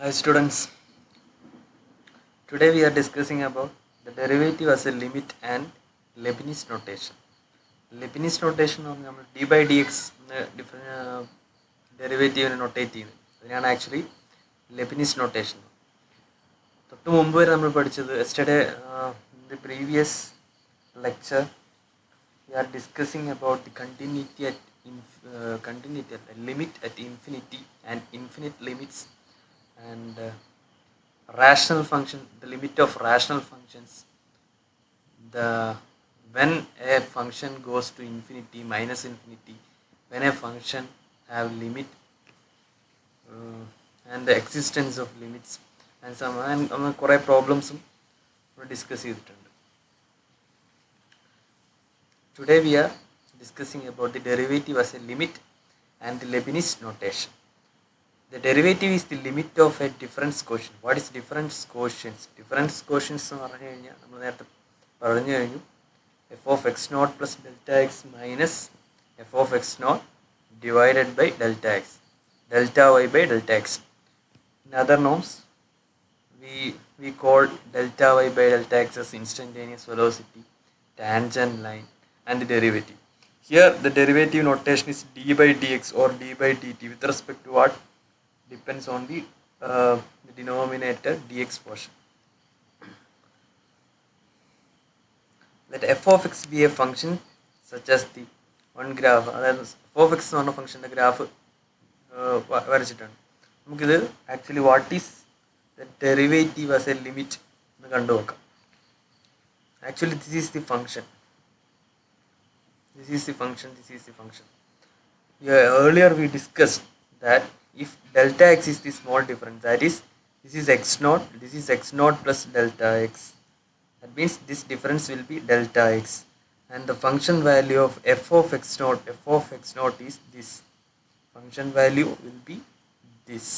Hi students, today we are discussing about the derivative as a limit and Leibniz notation. Leibniz notation എന്ന് പറഞ്ഞാൽ നമ്മൾ d by dx ഡെറിവേറ്റീവിനെ notate ചെയ്യുന്നത് അതിനാണ് actually ലെബിനിസ് notation. തൊട്ട് മുമ്പ് വരെ നമ്മൾ പഠിച്ചത് yesterday the previous lecture we are discussing about the continuity at limit at infinity and infinite limits and rational function, the limit of rational functions, the when a function goes to infinity, minus infinity, when a function have limit and the existence of limits and some കുറേ പ്രോബ്ലംസും discuss ചെയ്തിട്ടുണ്ട്. Today we are discussing about the derivative as a limit and the Leibniz notation. The derivative is the limit of a difference quotient. What is difference quotients? Difference quotients എന്ന് പറഞ്ഞു കഴിഞ്ഞാൽ നമ്മൾ നേരത്തെ പറഞ്ഞു കഴിഞ്ഞു, f of x naught plus delta x minus f of x naught divided by delta x, delta y by delta x. In other norms, we call delta y by delta x as instantaneous velocity, tangent line, and the derivative. Here the derivative notation is d by dx or d by dt with respect to what? Depends on the denominator dx portion. Let f of x be a function such as the one graph. അതായത് f of x എന്ന് പറഞ്ഞ ഫംഗ്ഷൻ്റെ graph വരച്ചിട്ടാണ്. നമുക്കിത് actually what is the derivative as A limit എന്ന് കണ്ടു നോക്കാം. Actually this is the function. This is the function. Earlier we discussed that if delta x is the small difference, that is, this is x naught plus delta x. That means this difference will be delta x, and the function value of f of x naught is this. Function value will be this,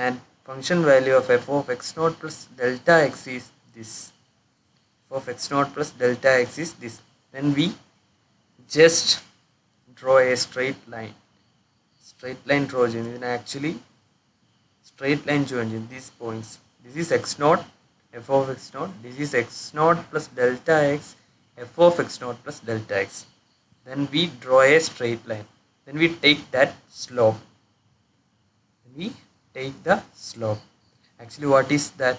and function value of f of x naught plus delta x is this. F of x naught plus delta x is this. Then we just draw a straight line draw ചെയ്യുന്നത് actually straight line join these points. This is x naught, f of x naught, this is x naught plus delta x, f of x naught plus delta x. Then we draw a straight line, then we take that slope, actually what is that?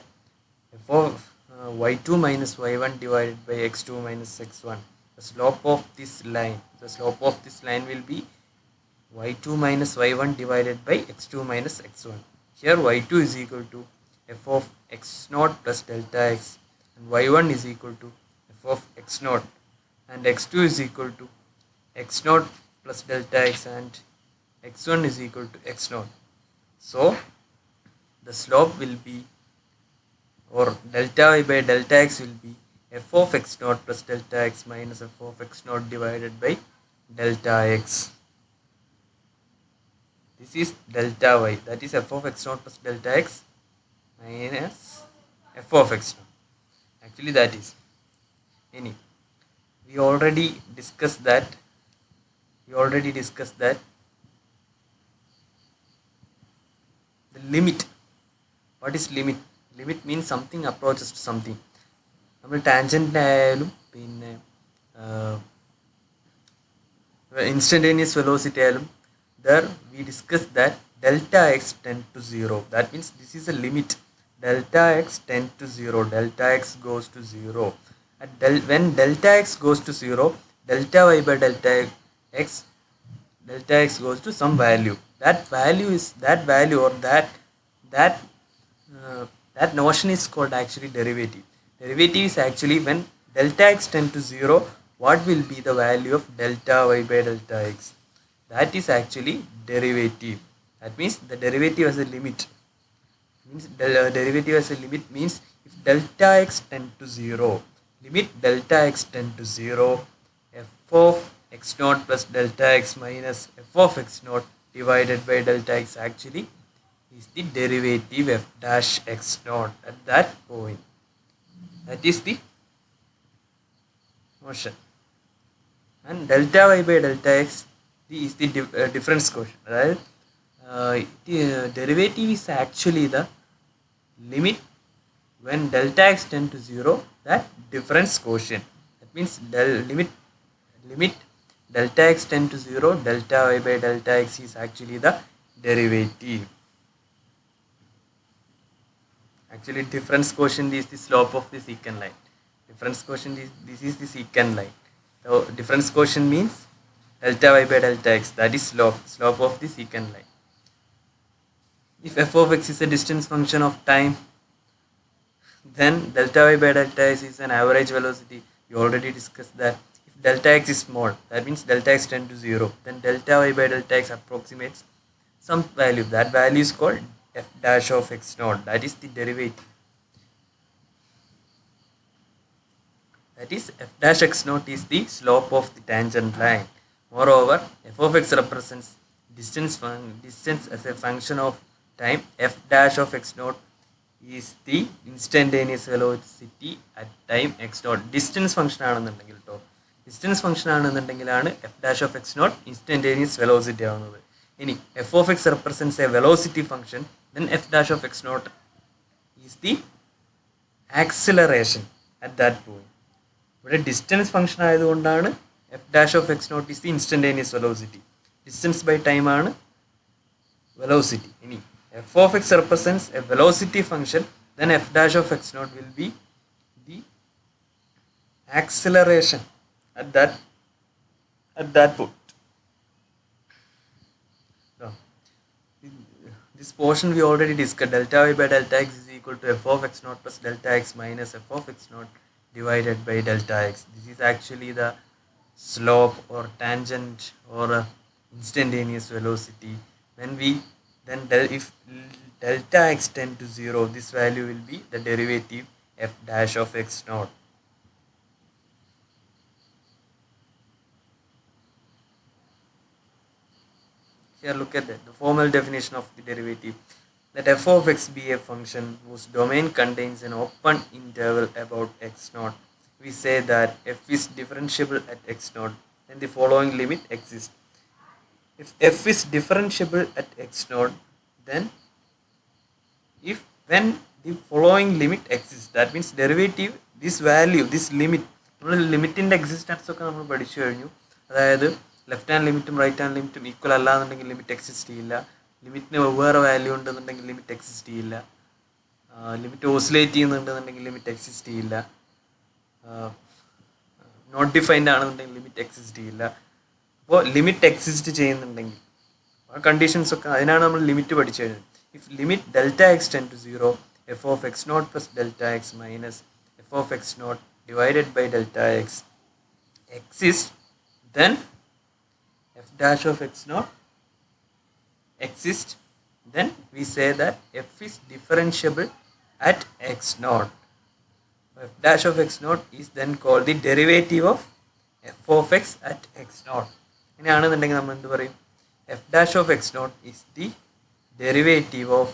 F of y2 minus y1 divided by x2 minus x1. The slope of this line will be y2 minus y1 divided by x2 minus x1. Here y2 is equal to f of x naught plus delta x, and y1 is equal to f of x naught, and x2 is equal to x naught plus delta x, and x1 is equal to x naught. So the slope will be, or delta y by delta x will be f of x naught plus delta x minus f of x naught divided by delta x. This is delta y, that is f of x naught plus delta x minus f of x naught. Actually that is we already discussed that the limit. What is limit? Limit means something approaches to something. നമ്മൾ ടാൻജൻറ്റിനായാലും പിന്നെ instantaneous velocity ആയാലും there we discussed that delta x tend to 0. That means this is a limit. Delta x tend to 0. Delta x goes to 0. When delta x goes to 0, delta y by delta x goes to some value. That notion is called actually derivative. Derivative is actually when delta x tend to 0, what will be the value of delta y by delta x? That is actually derivative. That means the derivative as a limit. Derivative as a limit means if delta x tend to 0, limit delta x tend to 0, f of x naught plus delta x minus f of x naught divided by delta x actually is the derivative f dash x naught at that point. That is the motion. And delta y by delta x is the difference quotient. Right? the derivative is actually the limit when delta x tend to 0, that difference quotient. That means limit delta x tend to 0, delta y by delta x is actually the derivative. Actually, difference quotient is the slope of the secant line. Difference quotient is, this is the secant line. So difference quotient means delta y by delta x, that is slope of the secant line. If f of x is a distance function of time, then delta y by delta x is an average velocity. We already discussed that. If delta x is small, that means delta x tend to 0, then delta y by delta x approximates some value. That value is called f dash of x naught, that is the derivative. That is f dash x naught is the slope of the tangent line. Moreover, f of x represents distance as a function of time. F dash of x naught is the instantaneous velocity at time x naught. Distance function ആണെന്നുണ്ടെങ്കിൽ കേട്ടോ, distance function ആണെന്നുണ്ടെങ്കിലാണ് f dash of x not instantaneous velocity ആവുന്നത്. ഇനി f of x represents a velocity function, then f dash of x not is the acceleration at that point. ഇവിടെ distance function ആയതുകൊണ്ടാണ് f dash of x not is the instantaneous velocity. Distance by time ആണ് velocity. ഇനി f of x represents a velocity function, then f dash of x naught will be the acceleration at that point. So, this portion we already discussed. Delta y by delta x is equal to f of x naught plus delta x minus f of x naught divided by delta x. This is actually the slope or tangent or instantaneous velocity. When we if delta x tend to 0, this value will be the derivative f dash of x naught. Here look at the formal definition of the derivative. Let f of x be a function whose domain contains an open interval about x naught. We say that f is differentiable at x naught, then the following limit exists. If f is differentiable at x naught, then when the following limit exists, that means derivative, this value, this limit, നമ്മൾ ലിമിറ്റിൻ്റെ existence ഒക്കെ നമ്മൾ പഠിച്ചു കഴിഞ്ഞു. അതായത് left hand ലിമിറ്റും right hand ലിമിറ്റും equal അല്ല എന്നുണ്ടെങ്കിൽ ലിമിറ്റ് എക്സിസ്റ്റ് ചെയ്യില്ല. ലിമിറ്റിന് വെവ്വേറെ വാല്യൂ ഉണ്ടെന്നുണ്ടെങ്കിൽ ലിമിറ്റ് എക്സിസ്റ്റ് ചെയ്യില്ല. ലിമിറ്റ് ഓസിലേറ്റ് ചെയ്യുന്നുണ്ടെന്നുണ്ടെങ്കിൽ ലിമിറ്റ് എക്സിസ്റ്റ് ചെയ്യില്ല. നോട്ട് ഡിഫൈൻഡ് ആണെന്നുണ്ടെങ്കിൽ ലിമിറ്റ് എക്സിസ്റ്റ് ചെയ്യില്ല. അപ്പോൾ ലിമിറ്റ് എക്സിസ്റ്റ് ചെയ്യുന്നുണ്ടെങ്കിൽ ആ കണ്ടീഷൻസ് ഒക്കെ, അതിനാണ് നമ്മൾ ലിമിറ്റ് പഠിച്ചു കഴിഞ്ഞത്. If limit delta x ten to 0, f of x naught plus delta x minus f of x naught divided by delta x exist, then f dash of x naught exists, then we say that f is differentiable at x naught. F dash of x naught is then called the derivative of f of x at x naught. ഇനിയാണെന്നുണ്ടെങ്കിൽ നമ്മൾ എന്ത് പറയും? f dash of x naught is the derivative of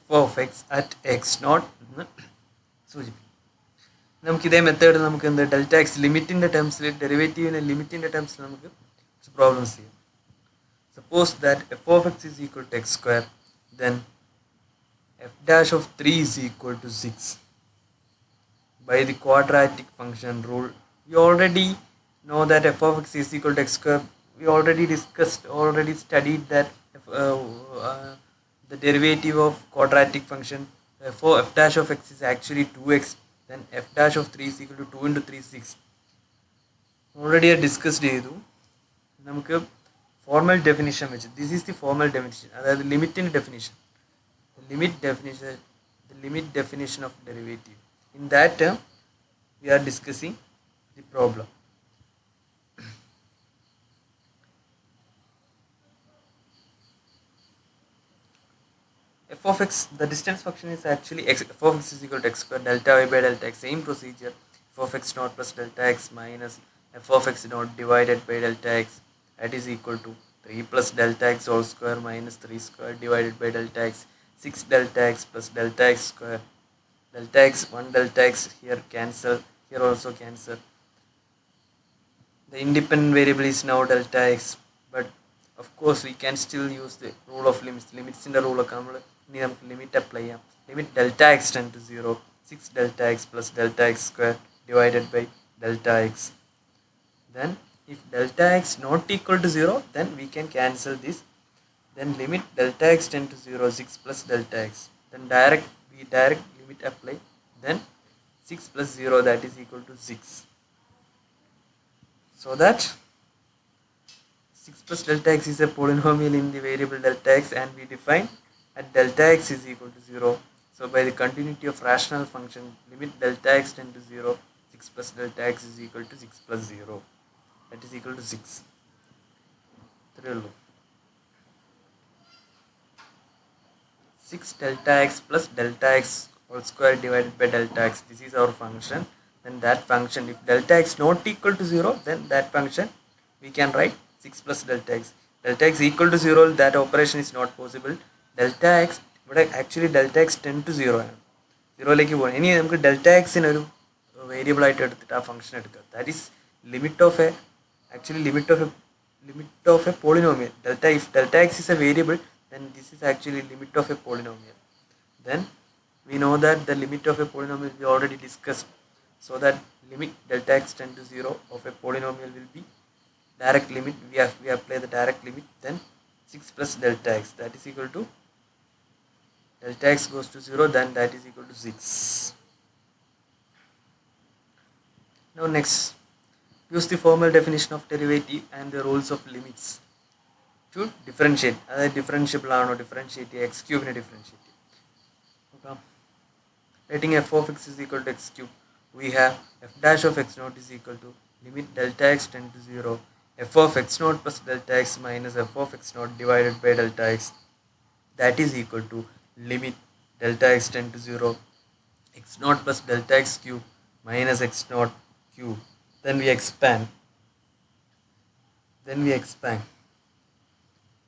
f of x at x naught എന്ന് സൂചിപ്പിക്കും. നമുക്കിതേ method നമുക്ക് എന്ത് delta X ലിമിറ്റിൻ്റെ ടേംസിൽ, ഡെറിവേറ്റീവിനെ ലിമിറ്റിൻ്റെ ടേംസിൽ നമുക്ക് problems ചെയ്യാം. Suppose that f of x is equal to x square, then f dash of 3 is equal to 6. By the quadratic function rule, we already know that f of x is equal to x square. We already discussed, already studied that the derivative of quadratic function for f dash of x is actually 2x, then f dash of 3 is equal to 2 into 3 6. Already discussed ചെയ്തു. നമുക്ക് formal definition വെച്ച്, this is the formal definition, അതായത് ലിമിറ്റിൻ്റെ definition, limit definition of derivative. In that term we are discussing the problem. f of x, the distance function is actually x, f of x is equal to x square delta y by delta x. Same procedure, f of x naught plus delta x minus f of x naught divided by delta x, that is equal to 3 plus delta x whole square minus 3 square divided by delta x, 6 delta x plus delta x square. Delta x, 1 delta x here cancel, here also cancel. The independent variable is now delta x, but of course we can still use the rule of limits in the rule of limit apply limit delta x tend to 0 6 delta x plus delta x square divided by delta x. Then if delta x not equal to 0, then we can cancel this. Then limit delta x tend to 0 6 plus delta x, then we direct limit apply, then 6 plus 0 that is equal to 6. So that 6 plus delta x is a polynomial in the variable delta x, and we define at delta x is equal to 0. So by the continuity of rational function, limit delta x tend to 0, 6 plus delta x is equal to 6 plus 0, that is equal to 6. 6 delta x plus delta x whole square divided by delta x, this is our function. Then that function, if delta x not equal to 0, then that function we can write 6 plus delta x. Delta x equal to 0, that operation is not possible. Delta x, but actually delta x tend to 0 ആണ്. 0ലേക്ക് പോകണം. ഇനി നമുക്ക് delta എക്സിനൊരു variable ആയിട്ട് എടുത്തിട്ട് ആ function എടുക്കുക. That is limit of A polynomial. if delta x is a variable, then this is actually limit of a polynomial. Then we know that the limit of a polynomial we already discussed. So that limit delta x tend to 0 of a polynomial will be direct limit. We apply the direct limit. Then 6 plus delta x, that is equal to delta x goes to 0, then that is equal to 6. Now next, use the formal definition of derivative and the rules of limits to differentiate. അതായത് differentiable ആണോ, differentiate ചെയ്യുക, X ക്യൂബിനെ differentiate ചെയ്യുക. നോക്കാം. Letting f of x is equal to x cube, we have f dash of x naught is equal to limit delta x tend to 0, f of x naught plus delta x minus f of x naught divided by delta x, that is equal to limit delta x tend to 0, x naught plus delta x cube minus x naught cube. Then we expand.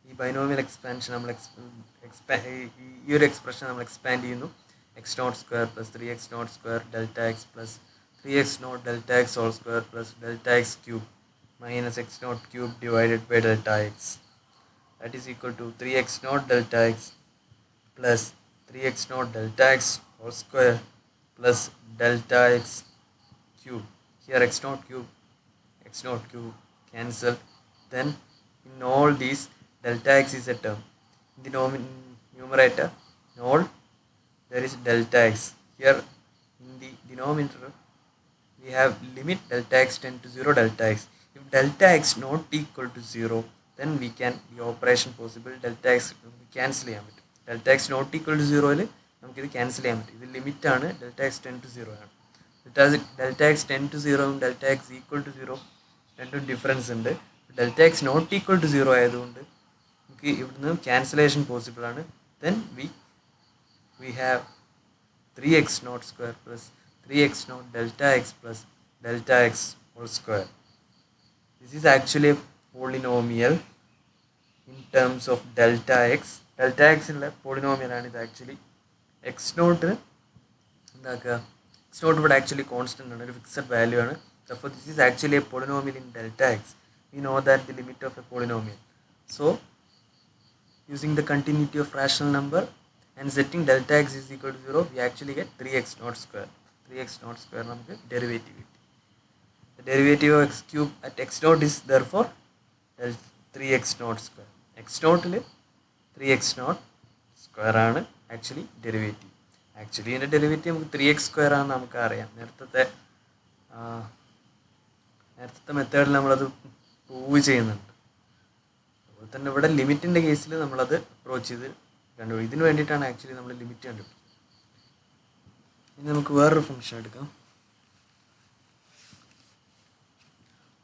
ഈ binomial expansion നമ്മൾ ഈ ഒരു expression നമ്മൾ expand ചെയ്യുന്നു. X naught square plus 3x naught square delta x plus 3x naught delta x whole square plus delta x cube minus x naught cube divided by delta x, that is equal to 3x naught delta x plus 3x naught delta x whole square plus delta x cube. Here x naught cube cancel. Then in all these delta x is a term. In the numerator, in all there is delta x. Here in the denominator we have limit delta x tend to 0 delta x. If delta x not equal to 0, then we can, the operation possible, delta x cancel ചെയ്യാൻ പറ്റും. delta x not equal to 0 ൽ നമുക്കിത് cancel ചെയ്യാൻ പറ്റും. ഇത് limit ആണ്, delta x tend to 0 ആണ്. delta x tend to 0 ഉം delta x equal to 0 രണ്ടും ഡിഫറൻസ് ഉണ്ട്. delta x not equal to 0 ആയതുകൊണ്ട് നമുക്ക് ഇവിടുന്ന് ക്യാൻസലേഷൻ പോസിബിൾ ആണ്. then we have 3x naught square plus 3x naught delta x plus delta x whole square. This is actually a polynomial in terms of delta x. delta x ഉള്ള polynomial ആണ് ഇത്. Actually x naught എന്താക്കുക, x naught ഇവിടെ actually constant ആണ്, ഒരു fixed value ആണ്. Therefore this is actually a polynomial in delta x. We know that the limit of a polynomial. So using the continuity of rational number and setting delta x is equal to 0, we actually get 3x naught square. 3x naught square നമുക്ക് derivative കിട്ടി. The derivative of x cube at x naught is therefore 3x naught square. x naught ൽ 3x naught square ആണ് actually derivative. Actually ഇതിൻ്റെ derivative നമുക്ക് 3x square ആണെന്ന് നമുക്ക് അറിയാം. നേരത്തെ മെത്തേഡിൽ നമ്മളത് പ്രൂവ് ചെയ്യുന്നുണ്ട്. അതുപോലെ തന്നെ ഇവിടെ ലിമിറ്റിൻ്റെ കേസിൽ നമ്മളത് അപ്രോച്ച് ചെയ്ത് കണ്ടുപിടിക്കും. ഇതിന് വേണ്ടിയിട്ടാണ് ആക്ച്വലി നമ്മൾ ലിമിറ്റ് കണ്ടുപിടിക്കുന്നത്. ഇനി നമുക്ക് വേറൊരു ഫംഗ്ഷൻ എടുക്കാം.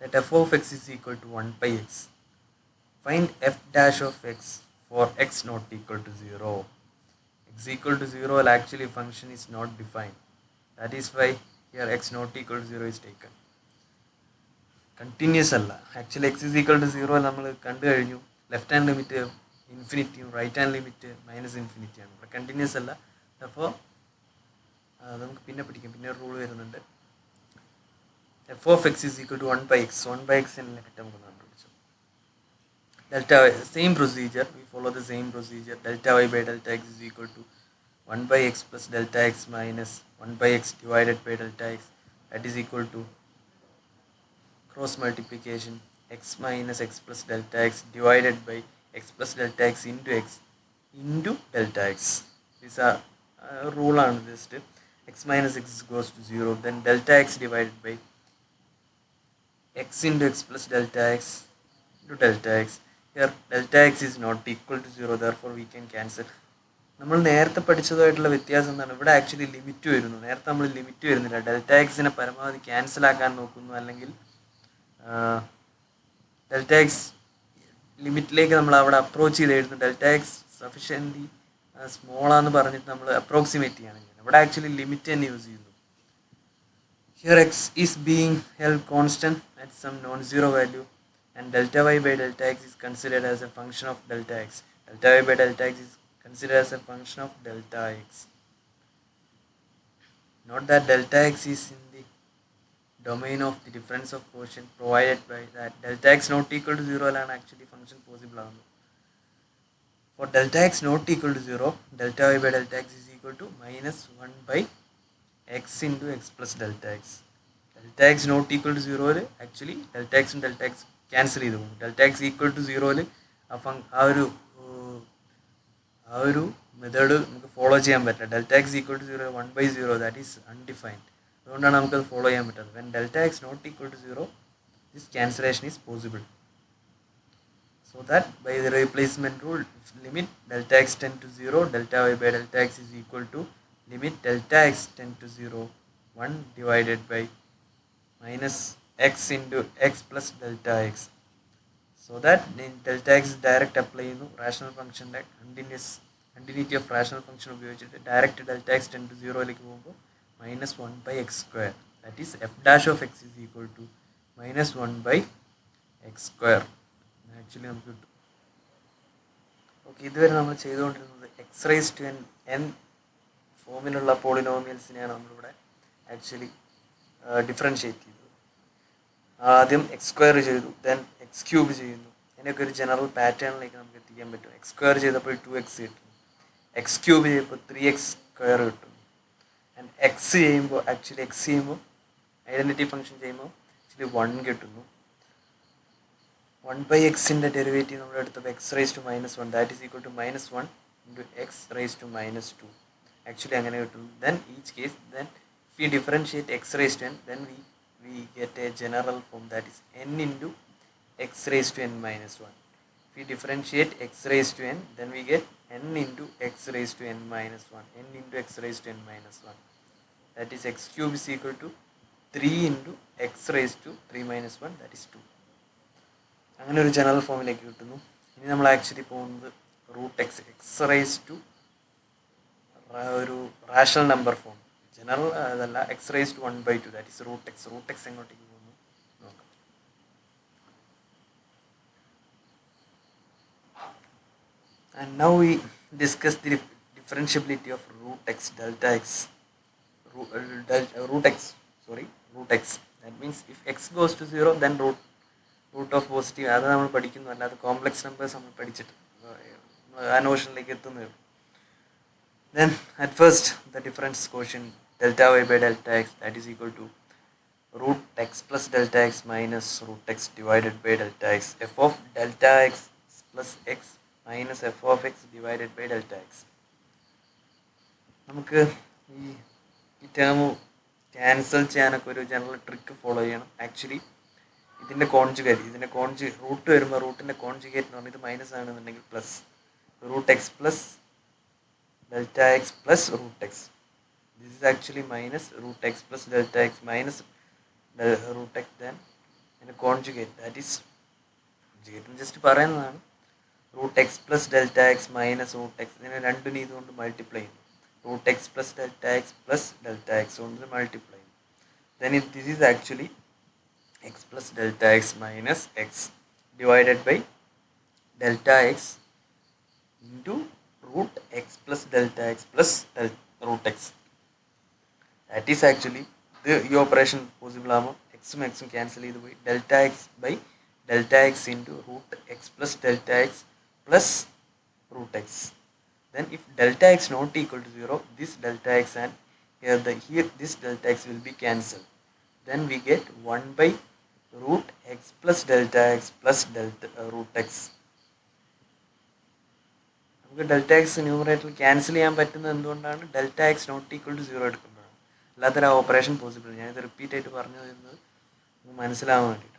Let f of x is equal to 1 by x. Find f dash of x for x not equal to 0. X equal to 0, actually function is not defined. That is why here x not equal to 0 is taken. Continuous അല്ല. Actually x is equal to 0 നമ്മൾ കണ്ടു കഴിഞ്ഞു. Left hand limit ഇൻഫിനിറ്റിയും right hand limit minus infinity ആണ്. ഇവിടെ continuous അല്ല. അപ്പോൾ നമുക്ക് പിന്നെ പഠിക്കാം. പിന്നെ ഒരു റൂൾ വരുന്നുണ്ട്. f of x is equal to 1 by x. 1 by x എന്ന ലിമിറ്റ് നമുക്ക് കണ്ടുപിടിച്ചു. delta y, same procedure, we follow the same procedure. Delta y by delta x is equal to 1 by x plus delta x minus 1 by x divided by delta x, that is equal to cross multiplication x minus x plus delta x divided by x plus delta x into delta x. These are rule on this. X minus x goes to 0, then delta x divided by x into x plus delta x into delta x. Here delta x is not equal to 0, therefore we can cancel. നമ്മൾ നേരത്തെ പഠിച്ചതായിട്ടുള്ള വ്യത്യാസം എന്താണ്, ഇവിടെ actually limit വരുന്നു. നേരത്തെ നമ്മൾ limit വരുന്നില്ല, delta എക്സിനെ പരമാവധി ക്യാൻസൽ ആക്കാൻ നോക്കുന്നു, അല്ലെങ്കിൽ ഡെൽറ്റ എക്സ് ലിമിറ്റിലേക്ക് നമ്മൾ അവിടെ അപ്രോച്ച് ചെയ്ത് എഴുതുന്നു. ഡെൽറ്റ എക്സ് സഫിഷ്യൻ്റ്ലി സ്മോളാന്ന് പറഞ്ഞിട്ട് നമ്മൾ അപ്രോക്സിമേറ്റ് ചെയ്യുകയാണെങ്കിൽ ഇവിടെ ആക്ച്വലി ലിമിറ്റ് തന്നെ യൂസ് ചെയ്യുന്നു. Here x is being held constant at some non zero value and delta y by delta x is considered as a function of delta x. Delta y by delta x is considered as a function of delta x. Note that delta x is in the domain of the difference of quotient provided by that delta x not equal to 0 and actually function possible. For delta x not equal to 0, delta y by delta x is equal to minus 1 by x into x plus delta x. Delta x not equal to 0, actually delta x and delta x cancel ചെയ്തു പോകും. Delta x equal to 0 ആ ഒരു method നമുക്ക് follow ചെയ്യാൻ പറ്റില്ല. Delta x equal to 0 1 by 0, that is undefined. അതുകൊണ്ടാണ് നമുക്കത് follow ചെയ്യാൻ പറ്റുന്നത്. When delta x not equal to 0, this cancellation is possible. So that by the replacement rule, limit delta x ten to 0, delta y by delta x is equal to limit delta x ten to 0 1 divided by minus x into x plus delta x. So that delta x direct apply ചെയ്യുന്നു. Rational ഫംഗ്ഷൻ്റെ continuity of rational function ഉപയോഗിച്ചിട്ട് direct delta x ten to 0 പോകുമ്പോൾ minus 1 by x square, that is f dash of x is equal to minus 1 by x square actually നമുക്ക് കിട്ടും. Okay, ഇതുവരെ നമ്മൾ ചെയ്തുകൊണ്ടിരുന്നത് X raise to n ഫോമിലുള്ള പോളിനോമിയൽസിനെയാണ് നമ്മളിവിടെ actually differentiate ചെയ്തത്. ആദ്യം എക്സ് സ്ക്വയർ ചെയ്തു, ദെൻ എക്സ് ക്യൂബ് ചെയ്യുന്നു. അതിനൊക്കെ ഒരു ജനറൽ പാറ്റേണിലേക്ക് നമുക്ക് എത്തിക്കാൻ പറ്റും. എക്സ് സ്ക്വയർ ചെയ്തപ്പോൾ 2x കിട്ടുന്നു, എക്സ് ക്യൂബ് ചെയ്യുമ്പോൾ 3x സ്ക്വയർ കിട്ടുന്നു. ആൻഡ് എക്സ് ചെയ്യുമ്പോൾ ആക്ച്വലി എക്സ് ചെയ്യുമ്പോൾ ഐഡൻറ്റിറ്റി ഫംഗ്ഷൻ ചെയ്യുമ്പോൾ ആക്ച്വലി 1 കിട്ടുന്നു. 1 by എക്സിൻ്റെ ഡെറിവേറ്റീവ് നമ്മൾ എടുത്തപ്പോൾ x raise to -1, that is equal to -1 into x raise to -2. Actually അങ്ങനെ കിട്ടുന്നു. Then each case, then if we differentiate x raised to n, then we get a general form, that is n into x raised to n minus 1. If we differentiate x raised to n, then we get n into x raised to n minus 1, n into x raised to n minus 1, that is x cube is equal to 3 into x raised to 3 minus 1, that is 2. അങ്ങനെ ഒരു general ഫോമിലേക്ക് കിട്ടുന്നു. ഇനി നമ്മൾ actually പോകുന്നത് root x, x raise to ഒരു rational number form, general അതല്ല, x raise to 1 by 2, that is root x. Root x എങ്ങോട്ടേക്ക് പോകുന്നു നോക്കാം. And now we discuss the differentiability of root x delta x. Root x that means if x goes to 0, then root of positive, അത് നമ്മൾ പഠിക്കുന്നു. അല്ലാതെ complex numbers നമ്മൾ പഠിച്ചിട്ട് ആ നോഷനിലേക്ക് എത്തുന്നത്. Then at first the difference quotient delta y by delta x, that is equal to root x plus delta x minus root x divided by delta x, f of delta x plus x minus f of x divided by delta x. നമുക്ക് ഈ term cancel ചെയ്യാനൊക്കെ ഒരു general trick follow ചെയ്യണം. Actually ഇതിൻ്റെ root വരുമ്പോൾ റൂട്ടിൻ്റെ conjugate എന്ന് പറഞ്ഞാൽ ഇത് മൈനസ് ആണെന്നുണ്ടെങ്കിൽ plus root x plus delta x plus root x. This is actually minus root x plus delta x minus root x, then in a conjugate, that is conjugate just പറയുന്നതാണ്. Root x plus delta x minus root x, ഇതിനെ രണ്ടിനും ഇതുകൊണ്ട് multiply ചെയ്യും. Root x plus delta x plus delta x കൊണ്ട് multiply ചെയ്യും. Then this is actually x plus delta x minus x divided by delta x into root x plus delta x plus root x. That is actually ഈ operation possible ആകുമ്പോൾ എക്സും എക്സും cancel ചെയ്ത് പോയി delta x by delta x into root x plus delta x plus root x. Then if delta x not equal to 0, this delta x and here this delta x will be cancelled. Then we get 1 by root x plus delta x plus delta root x. നമുക്ക് delta x ന്യൂമറേറ്ററിൽ cancel ചെയ്യാൻ പറ്റുന്നത് എന്തുകൊണ്ടാണ്? Delta x not equal to 0 എടുക്കുമ്പോഴാണ്. അല്ലാത്തൊരു operation possible. ഞാനിത് repeat ആയിട്ട് പറഞ്ഞു തരുന്നത് മനസ്സിലാവാൻ വേണ്ടിയിട്ടാണ്.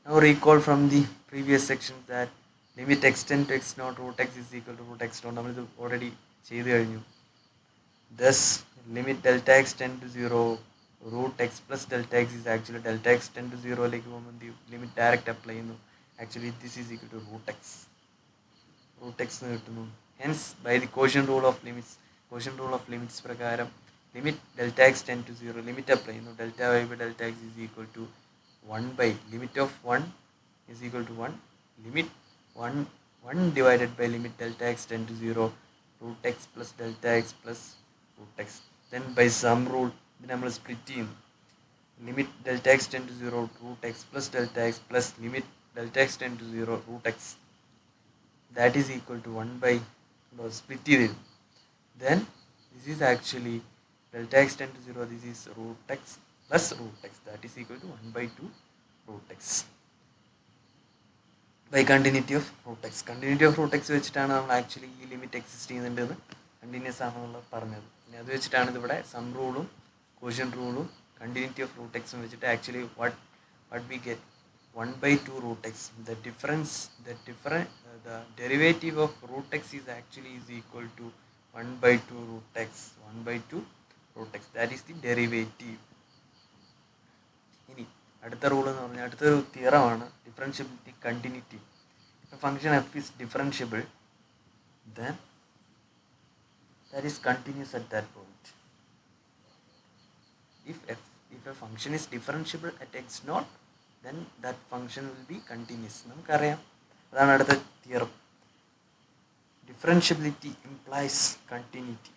Now recall from the previous section that limit x tend to x naught root x is equal to root x naught. നമ്മളിത് ഓൾറെഡി ചെയ്ത് കഴിഞ്ഞു. Thus limit delta x tend to 0 root x plus delta x is actually delta x tend to 0 ലേക്ക് പോകുമ്പോൾ എന്ത് ചെയ്യും? Limit direct apply ചെയ്യുന്നു. Actually this is equal to root x എന്ന് കിട്ടുന്നു. Hence by the quotient rule of limits പ്രകാരം limit delta x ten to 0 limit apply ചെയ്യുന്നു. Delta y by delta x is equal to 1 by limit of 1 is equal to 1 limit 1 divided by limit delta x tend to 0 root x plus delta x plus root x. Then by sum rule നമ്മൾ split ചെയ്യുന്നു. Limit delta x ten to 0 root x plus delta x plus limit delta x tend to 0 root x, that is equal to 1 by split ചെയ്തിരുന്നു. Then this is actually delta x tend to 0, this is root x plus root x, that is equal to 1 by 2 root x by continuity of root x. Continuity of root x വെച്ചിട്ടാണ് നമ്മൾ actually ഈ limit exist ചെയ്യുന്നുണ്ടെന്ന് continuous ആണെന്നുള്ള പറഞ്ഞത്. ഇനി അത് വെച്ചിട്ടാണ് ഇതിവിടെ സം റൂളും കോഷ്യൻ റൂളും കണ്ടിന്യൂറ്റി ഓഫ് റൂട്ട് എക്സും വെച്ചിട്ട് actually what we get 1 by 2 root x. The derivative of root x is actually is equal to 1 by 2 root x. 1 by 2 root x, that is the derivative. ഇനി അടുത്ത rule എന്ന് പറഞ്ഞാൽ അടുത്തൊരു തിയറമാണ് differentiability continuity. Function f is differentiable, then that is continuous at that point. If a function is differentiable at x naught, then that function will be continuous. നമുക്കറിയാം, അതാണ് അടുത്ത theorem. Differentiability implies continuity.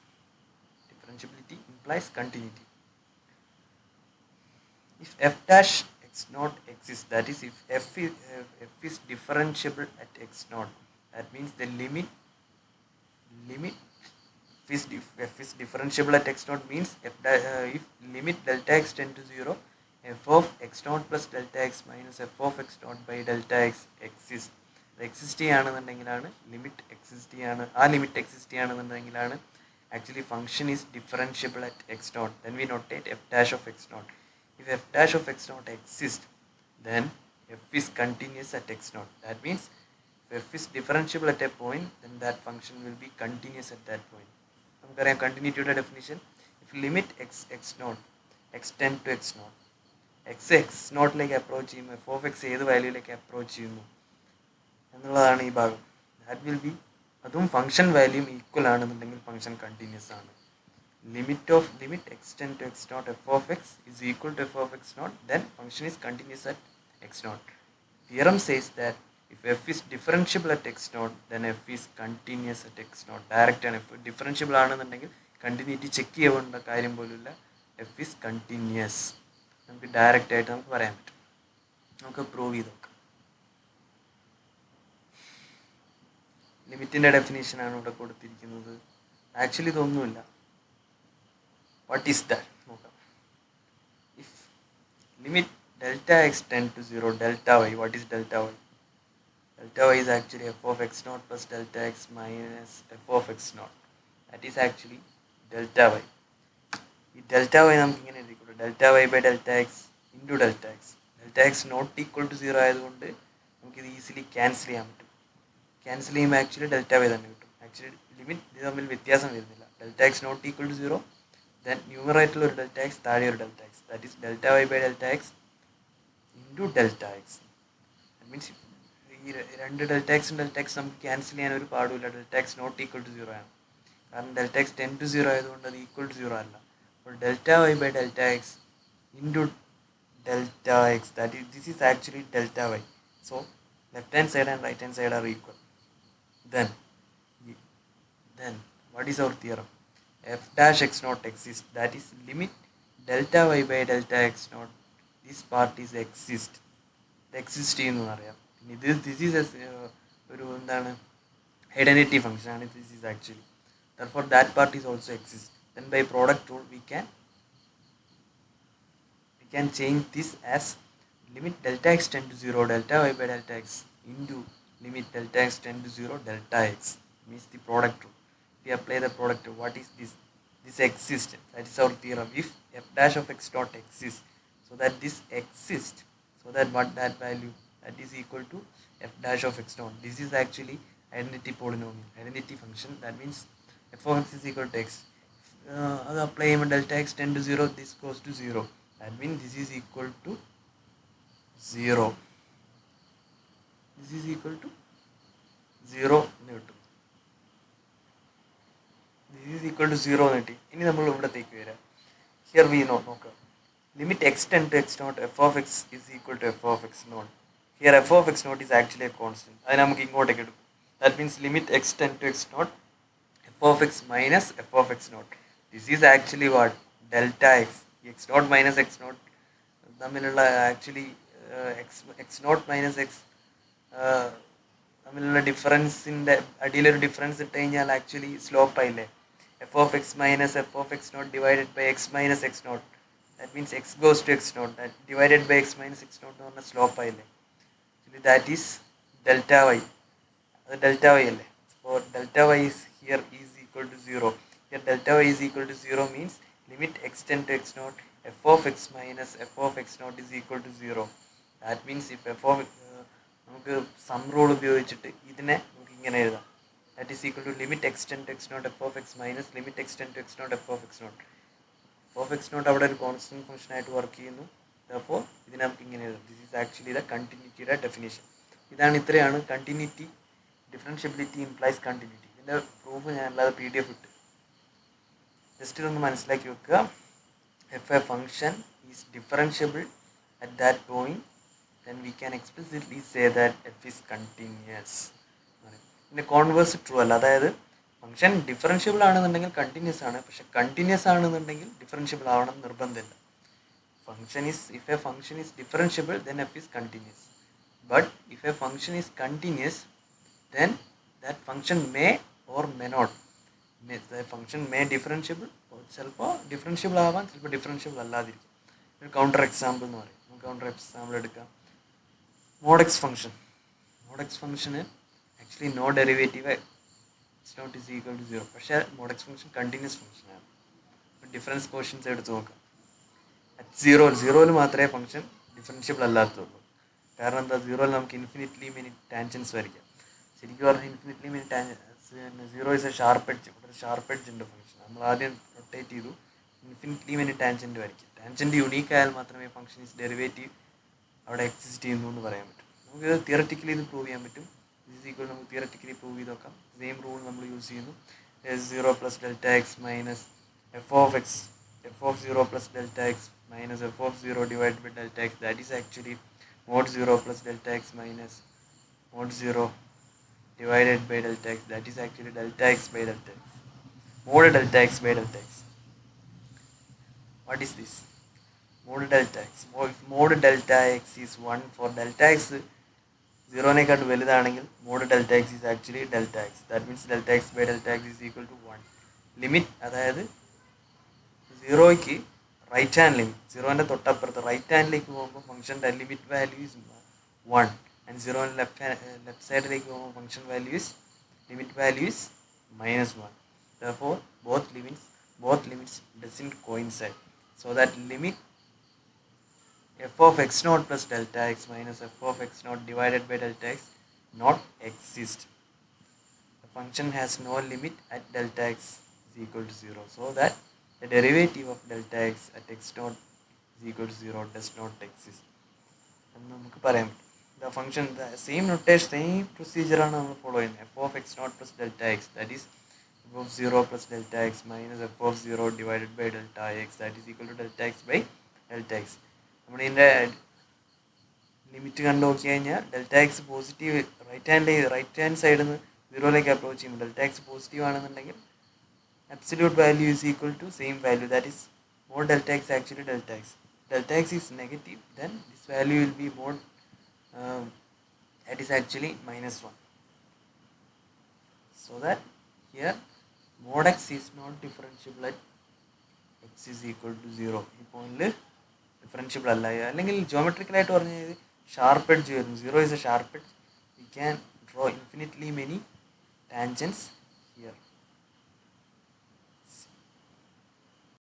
If f dash x naught exists, that is if f is differentiable at x naught, that means the limit f is differentiable at x naught means if limit delta x tend to 0 f of x naught plus delta x minus f of x naught by delta x exists. Exist ചെയ്യുകയാണെന്നുണ്ടെങ്കിലാണ് limit exist ചെയ്യുകയാണെന്നുണ്ടെങ്കിലാണ് actually function is differentiable at x naught. Then we notate f dash of x naught. If f dash of x naught exist, then f is continuous at x naught. That means if f is differentiable at a point, then that function will be continuous at that point. നമുക്കറിയാം കണ്ടിന്യൂറ്റിയുടെ definition. If limit x naught x ten to x naught, x നോട്ടിലേക്ക് approach ചെയ്യുമ്പോൾ f of x ഏത് വാല്യൂയിലേക്ക് approach ചെയ്യുന്നു എന്നുള്ളതാണ് ഈ ഭാഗം. ദാറ്റ് വിൽ ബി, അതും ഫംഗ്ഷൻ വാല്യൂം ഈക്വൽ ആണെന്നുണ്ടെങ്കിൽ ഫംഗ്ഷൻ കണ്ടിന്യൂസ് ആണ്. Limit x ten to x naught f of x is equal to f of x naught, then function is continuous at x naught. Theorem says that if f is differentiable at x naught, then f is continuous at x naught. Direct ആണ്. f differentiable ആണെന്നുണ്ടെങ്കിൽ continuity check ചെയ്യേണ്ട കാര്യം പോലുമില്ല. f is continuous. നമുക്ക് direct ആയിട്ട് നമുക്ക് പറയാൻ പറ്റും. നമുക്ക് പ്രൂവ് ചെയ്ത് നോക്കാം. ലിമിറ്റിൻ്റെ ഡെഫിനേഷനാണ് ഇവിടെ കൊടുത്തിരിക്കുന്നത്. ആക്ച്വലി ഇതൊന്നുമില്ല. വാട്ട് ഈസ് ദാറ്റ് നോക്കാം. If limit delta x ten to 0 delta y, what is delta y? Delta y is actually f of x naught plus delta x minus f of x naught. That is actually delta y. ഈ delta y നമുക്ക് ഇങ്ങനെ എഴുതിക്കൂടെ, delta y by delta x into delta x. delta x not equal to 0 ആയതുകൊണ്ട് നമുക്കിത് easily cancel ചെയ്യാൻ പറ്റും. Cancel ചെയ്യുമ്പോൾ actually delta y തന്നെ കിട്ടും. ആക്ച്വലി ലിമിറ്റ് ഇത് തമ്മിൽ വ്യത്യാസം വരുന്നില്ല. delta x not equal to 0, then ന്യൂമറേറ്ററിൽ ഒരു delta x, താഴെ ഒരു delta x. That is delta y by delta x into delta x. That means ഈ രണ്ട് ഡെൽറ്റ എക്സും ഡെൽറ്റ എക്സ് നമുക്ക് ക്യാൻസൽ ചെയ്യാൻ ഒരു പാടുമില്ല. Delta x not equal to 0 ആണ്. കാരണം ഡെൽറ്റ എക്സ് ടെൻ ടു 0 ആയതുകൊണ്ട് അത് ഈക്വൽ ടു 0 അല്ല. അപ്പോൾ delta y by delta x into delta x, that is this is actually delta y. So left hand side and right hand side are equal. Then what is our theorem? F dash x naught exists, that is limit delta y by delta x naught, this part is exist, ഇത് exist ചെയ്യുന്നതെന്ന് അറിയാം. പിന്നെ this is ഒരു എന്താണ് identity function and this is actually, therefore that part is also exists. Then by product rule we can change this as limit delta x tend to 0 delta y by delta x into limit delta x tend to 0 delta x, means the product rule. We apply the product rule. What is this? This exists. That is our theorem. If f dash of x dot exists, so that this exists, so that what that value that is equal to f dash of x dot. This is actually identity polynomial, identity function. That means f of x is equal to x. അത് apply ചെയ്യുമ്പോൾ delta x ten to zero, this goes to zero. That means this is equal to zero. This is equal to zero എന്ന് കിട്ടും. This is equal to zero എന്ന് കിട്ടി. ഇനി നമ്മൾ ഇവിടത്തേക്ക് വരാം. ഹിയർ വി നോക്കാം. Limit x ten to x naught f of x is equal to f of x naught. Here f of x not is actually a constant. അത് നമുക്ക് ഇങ്ങോട്ടേക്ക് എടുക്കും. That means limit x ten to x naught f of x minus f of x naught. This is actually what delta x. X naught minus x naught തമ്മിലുള്ള actually x naught minus x തമ്മിലുള്ള ഡിഫറൻസിൻ്റെ അടിയിലൊരു difference ഇട്ട് കഴിഞ്ഞാൽ actually slope ആയില്ലേ. F of x minus f of x naught divided by x minus x naught. That means x goes to x naught divided by x minus x not എന്ന് പറഞ്ഞാൽ slope ആയില്ലേ. That is delta y. അത് delta y അല്ലേ. അപ്പോൾ delta y is here is equal to zero. Here delta y is equal to zero means limit x tend to x naught f of x minus f of x naught is equal to 0. That means if f of നമുക്ക് sum rule ഉപയോഗിച്ചിട്ട് ഇതിനെ നമുക്ക് ഇങ്ങനെ എഴുതാം. That is equal to limit x ten to x naught f of x minus limit x ten to x naught f of x naught. F of x naught അവിടെ ഒരു constant function ആയിട്ട് work ചെയ്യുന്നു. അപ്പോൾ ഇതിനെ നമുക്ക് ഇങ്ങനെ എഴുതാം. This is actually the കണ്ടിന്യൂറ്റിയുടെ ഡെഫിനേഷൻ. ഇത്രയാണ് കണ്ടിന്യൂറ്റി. Differentiability implies continuity. ഇതിൻ്റെ പ്രൂഫ് ഞാൻ അല്ലാതെ PDF ഇട്ട് ജസ്റ്റ് ഇതൊന്ന് മനസ്സിലാക്കി വെക്കുക. If a function is differentiable at that point, then we can explicitly say that f is continuous. പിന്നെ കോൺവേഴ്സ് ട്രൂ അല്ല. അതായത് ഫംഗ്ഷൻ ഡിഫറൻഷ്യബിൾ ആണെന്നുണ്ടെങ്കിൽ കണ്ടിന്യൂസ് ആണ്, പക്ഷെ കണ്ടിന്യൂസ് ആണെന്നുണ്ടെങ്കിൽ ഡിഫറൻഷ്യബിൾ ആവണം നിർബന്ധമില്ല. if a function is differentiable, then f is continuous. But if a function is continuous, then that function may or may not. The function may differentiable, ചിലപ്പോൾ differentiable ആവാൻ, ചിലപ്പോൾ differentiable അല്ലാതിരിക്കും. ഒരു counter example എന്ന് പറയും. നമുക്ക് counter example എടുക്കാം. mod x ഫംഗ്ഷന് actually no derivative x naught is equal to 0. പക്ഷേ mod x ഫംഗ്ഷൻ കണ്ടിന്യൂസ് ഫംഗ്ഷനാണ്. ഡിഫറൻസ് ക്വസ്റ്റ്യൻസ് എടുത്ത് നോക്കാം. അറ്റ് സീറോയിൽ മാത്രമേ ഫംഗ്ഷൻ ഡിഫറൻഷ്യബിൾ അല്ലാത്തുള്ളൂ. കാരണം എന്താ, സീറോയിൽ നമുക്ക് ഇൻഫിനിറ്റ്ലി മെനി ടാൻജൻസ് വരയ്ക്കാം. ശരിക്കും പറഞ്ഞാൽ infinitely many zero is A sharp edge. ഇവിടെ ഒരു ഷാർപ്പ് എഡ്ജ് ഉണ്ട് ഫംഗ്ഷൻ. നമ്മൾ ആദ്യം റൊട്ടേറ്റ് ചെയ്തു, ഇൻഫിനിറ്റ്ലി മെനി ടാൻജൻറ്റ് വരയ്ക്കും. ടാൻജൻറ്റ് യുണീക്ക് ആയാൽ മാത്രമേ ഫംഗ്ഷൻ ഈസ് ഡെറിവേറ്റീവ് അവിടെ എക്സിസ്റ്റ് ചെയ്യുന്നു എന്ന് പറയാൻ പറ്റും. നമുക്കിത് തിയററ്റിക്കലി ഇത് പ്രൂവ് ചെയ്യാൻ പറ്റും. ദിസ് ഈക്വൽ നമുക്ക് തിയററ്റിക്കലി പ്രൂവ് ചെയ്ത് നോക്കാം. സെയിം റൂൾ നമ്മൾ യൂസ് ചെയ്യുന്നു. Zero plus delta x minus f of zero plus delta x minus f of zero divide by delta x. That is actually mod zero plus delta x minus mod zero divided by delta x. That is actually delta x by delta x. Mod delta x by delta x. What is this? Mod delta x. Mod delta x is 1 for delta x 0 നേക്കാട്ട് വലുതാണെങ്കിൽ mod delta x is actually delta x. That means delta x by delta x is equal to 1. Limit അതായത് സീറോയ്ക്ക് right hand limit, സീറോൻ്റെ തൊട്ടപ്പുറത്ത് right ഹാൻഡിലേക്ക് പോകുമ്പോൾ ഫംഗ്ഷൻ്റെ limit value is 1. And 0 on left side function value is limit value is -1. Therefore both limits doesn't coincide, so that limit f of x naught plus delta x minus f of x naught divided by delta x not exist. The function has no limit at delta x is equal to 0, so that the derivative of delta x at x naught is equal to 0 does not exist. And നമുക്ക് പറയാം, the function, the same notation, same procedure ആണ് നമ്മൾ follow ചെയ്യുന്നത്. f of x naught plus delta x, that is f of 0 plus delta x minus f of 0 divided by delta x, that is equal to delta x by delta x. നമ്മൾ ഇതിൻ്റെ limit കണ്ടു നോക്കി കഴിഞ്ഞാൽ delta x positive right hand സൈഡിൽ നിന്ന് സീറോയിലേക്ക് approach ചെയ്യുമ്പോൾ delta x positive ആണെന്നുണ്ടെങ്കിൽ absolute value is equal to same value, that is mod delta x actually delta x. Delta x is negative, then this value will be mod that is actually -1. So that here mod x is not differentiable at x is equal to 0. ഈ പോയിന്റിൽ differentiable അല്ല, അല്ലെങ്കിൽ ജോമെട്രിക്കലായിട്ട് പറഞ്ഞു കഴിഞ്ഞാൽ sharp edge വരുന്നു. 0 is a sharp edge. We can draw infinitely many tangents here.